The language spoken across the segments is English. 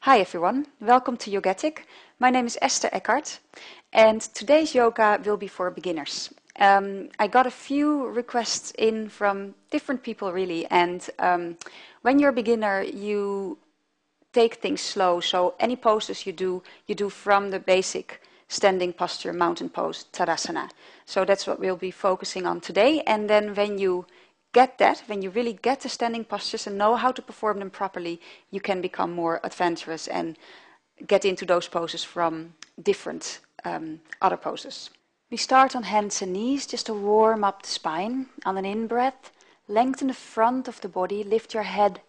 Hi everyone, welcome to Yogetic. My name is Esther Eckhart and today's yoga will be for beginners. I got a few requests in from different people really, and when you're a beginner you take things slow, so any poses you do from the basic standing posture, mountain pose, Tadasana. So that's what we'll be focusing on today, and then when you really get the standing postures and know how to perform them properly, you can become more adventurous and get into those poses from different other poses. We start on hands and knees just to warm up the spine. On an in-breath, lengthen the front of the body, lift your head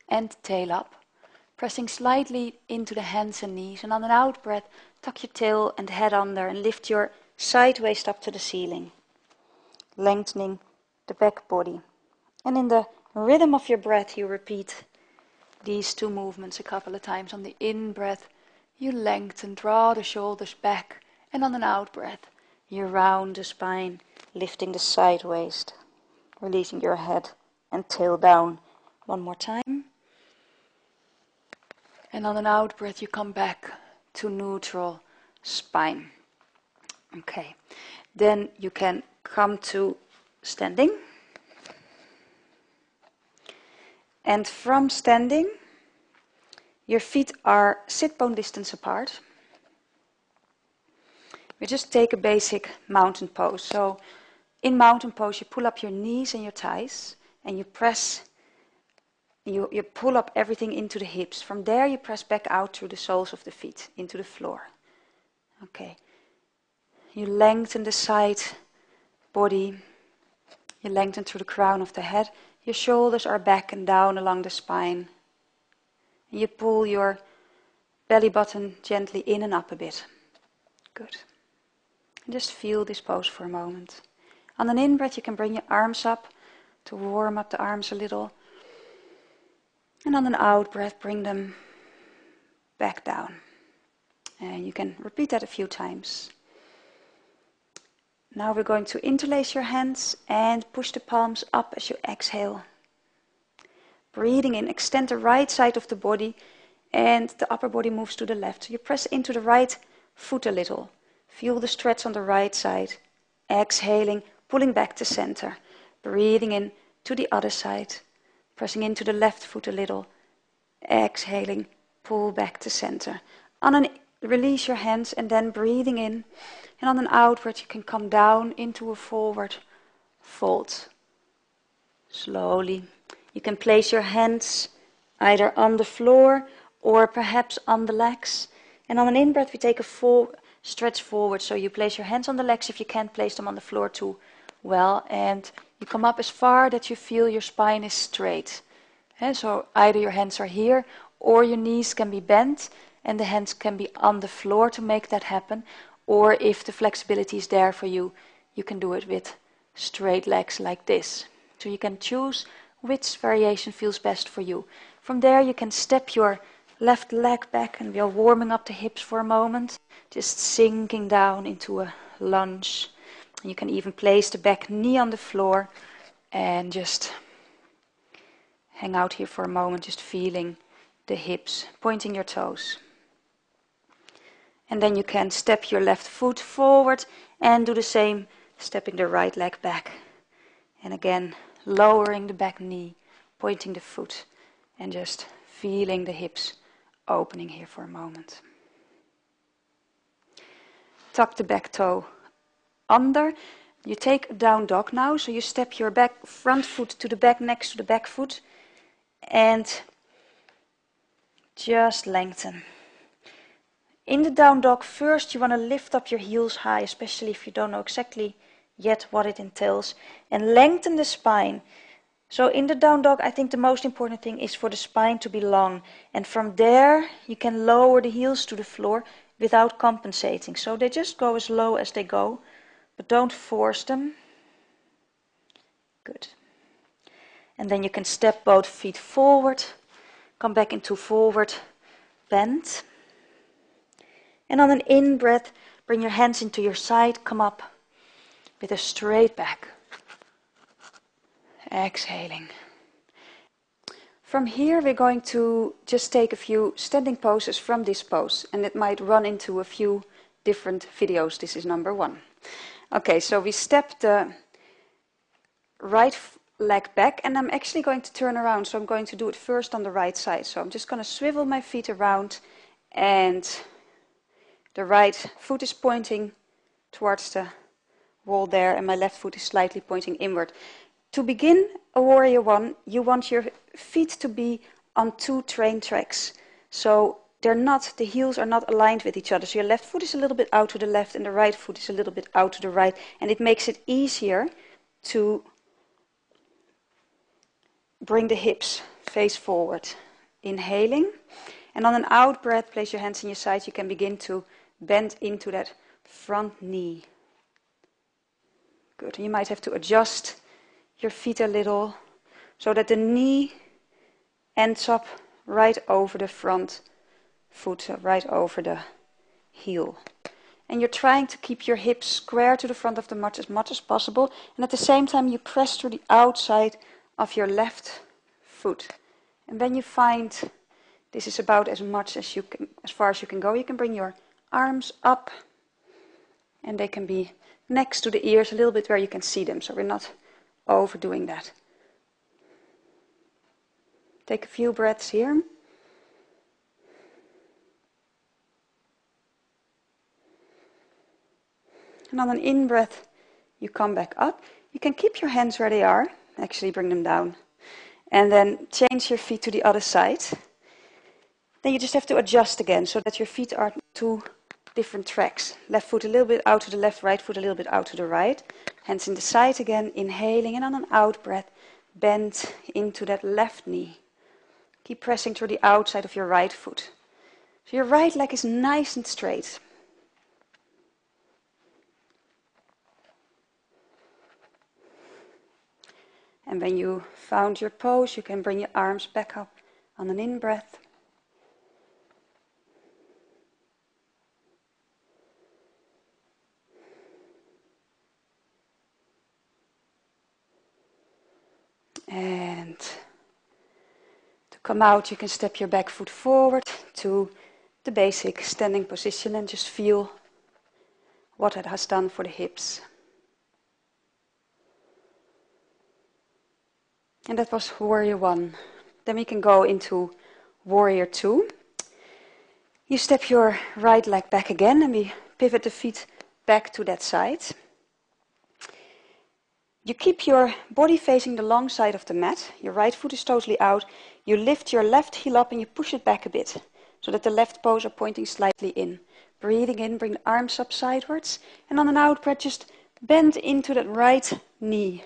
and tail up, pressing slightly into the hands and knees. And on an out-breath, tuck your tail and head under and lift your side waist up to the ceiling, lengthening the back body. And in the rhythm of your breath, you repeat these two movements a couple of times. On the in-breath, you lengthen, draw the shoulders back. And on an out-breath, you round the spine, lifting the side waist, releasing your head and tail down. One more time. And on an out-breath, you come back to neutral spine. Okay, then you can come to standing. And from standing, your feet are sit-bone distance apart. We just take a basic mountain pose. So in mountain pose, you pull up your knees and your thighs, and you press, you pull up everything into the hips. From there, you press back out through the soles of the feet into the floor. Okay. You lengthen the side body. You lengthen through the crown of the head. Your shoulders are back and down along the spine. And you pull your belly button gently in and up a bit. Good. And just feel this pose for a moment. On an in-breath, you can bring your arms up to warm up the arms a little. And on an out-breath, bring them back down. And you can repeat that a few times. Now we're going to interlace your hands and push the palms up as you exhale. Breathing in, extend the right side of the body and the upper body moves to the left. So you press into the right foot a little. Feel the stretch on the right side. Exhaling, pulling back to center. Breathing in to the other side. Pressing into the left foot a little. Exhaling, pull back to center. Release your hands and then breathing in. And on an outward, you can come down into a forward fold. Slowly. You can place your hands either on the floor or perhaps on the legs. And on an in-breath, we take a full stretch forward. So you place your hands on the legs if you can't place them on the floor too well. And you come up as far that you feel your spine is straight. And so either your hands are here or your knees can be bent and the hands can be on the floor to make that happen. Or if the flexibility is there for you, you can do it with straight legs like this. So you can choose which variation feels best for you. From there you can step your left leg back and we are warming up the hips for a moment. Just sinking down into a lunge. And you can even place the back knee on the floor and just hang out here for a moment, just feeling the hips, pointing your toes. And then you can step your left foot forward and do the same, stepping the right leg back. And again, lowering the back knee, pointing the foot, and just feeling the hips opening here for a moment. Tuck the back toe under. You take a down dog now, so you step your front foot to the back next to the back foot, and just lengthen. In the down dog, first you want to lift up your heels high, especially if you don't know exactly yet what it entails, and lengthen the spine. So in the down dog, I think the most important thing is for the spine to be long, and from there you can lower the heels to the floor without compensating. So they just go as low as they go, but don't force them. Good. And then you can step both feet forward, come back into forward bend. And on an in-breath, bring your hands into your side, come up with a straight back. Exhaling. From here we're going to just take a few standing poses from this pose, and it might run into a few different videos. This is number 1. Okay, so we step the right leg back, and I'm actually going to turn around, so I'm going to do it first on the right side. So I'm just going to swivel my feet around, and the right foot is pointing towards the wall there, and my left foot is slightly pointing inward. To begin a warrior 1, you want your feet to be on 2 train tracks. So the heels are not aligned with each other. So your left foot is a little bit out to the left and the right foot is a little bit out to the right. And it makes it easier to bring the hips face forward. Inhaling. And on an out breath, place your hands in your sides. You can begin to bend into that front knee. Good. And you might have to adjust your feet a little so that the knee ends up right over the front foot, so right over the heel. And you're trying to keep your hips square to the front of the mat as much as possible, and at the same time you press through the outside of your left foot. And when you find this is about as much as you can, as far as you can go, you can bring your arms up, and they can be next to the ears a little bit where you can see them, so we're not overdoing that. Take a few breaths here. And on an in-breath, you come back up. You can keep your hands where they are, actually bring them down. And then change your feet to the other side. Then you just have to adjust again so that your feet are 2 different tracks. Left foot a little bit out to the left, right foot a little bit out to the right. Hands in the side again, inhaling, and on an out breath, bend into that left knee. Keep pressing through the outside of your right foot. So your right leg is nice and straight. And when you found your pose, you can bring your arms back up on an in-breath. And to come out, you can step your back foot forward to the basic standing position and just feel what it has done for the hips. And that was warrior 1. Then we can go into warrior 2. You step your right leg back again, and we pivot the feet back to that side. You keep your body facing the long side of the mat. Your right foot is totally out. You lift your left heel up and you push it back a bit so that the left toes are pointing slightly in. Breathing in, bring the arms up sidewards. And on an out breath, just bend into that right knee.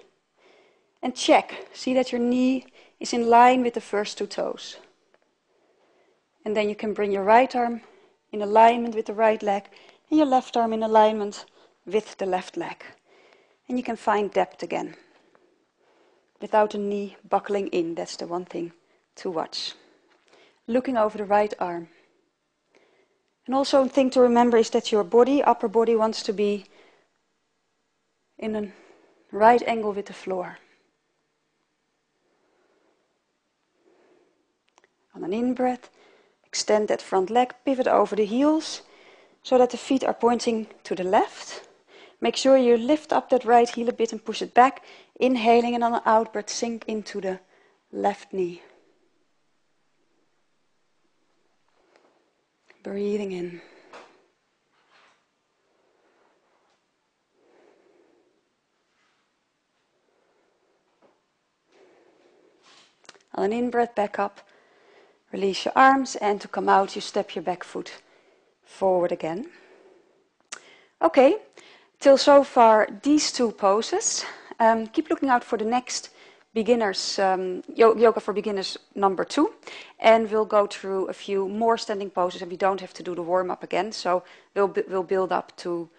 And check. See that your knee is in line with the first 2 toes. And then you can bring your right arm in alignment with the right leg and your left arm in alignment with the left leg. And you can find depth again without the knee buckling in. That's the one thing to watch. Looking over the right arm. And also a thing to remember is that your body, upper body, wants to be in a right angle with the floor. On an in-breath, extend that front leg, pivot over the heels so that the feet are pointing to the left. Make sure you lift up that right heel a bit and push it back. Inhaling, and on an out breath, sink into the left knee. Breathing in. On an in-breath, back up. Release your arms, and to come out, you step your back foot forward again. Okay. Till so far, these 2 poses. Keep looking out for the next beginners, yoga for beginners number 2. And we'll go through a few more standing poses, and we don't have to do the warm-up again. So we'll build up to,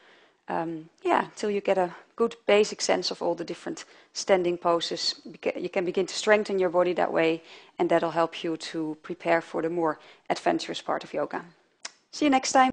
till you get a good basic sense of all the different standing poses. You can begin to strengthen your body that way, and that'll help you to prepare for the more adventurous part of yoga. See you next time.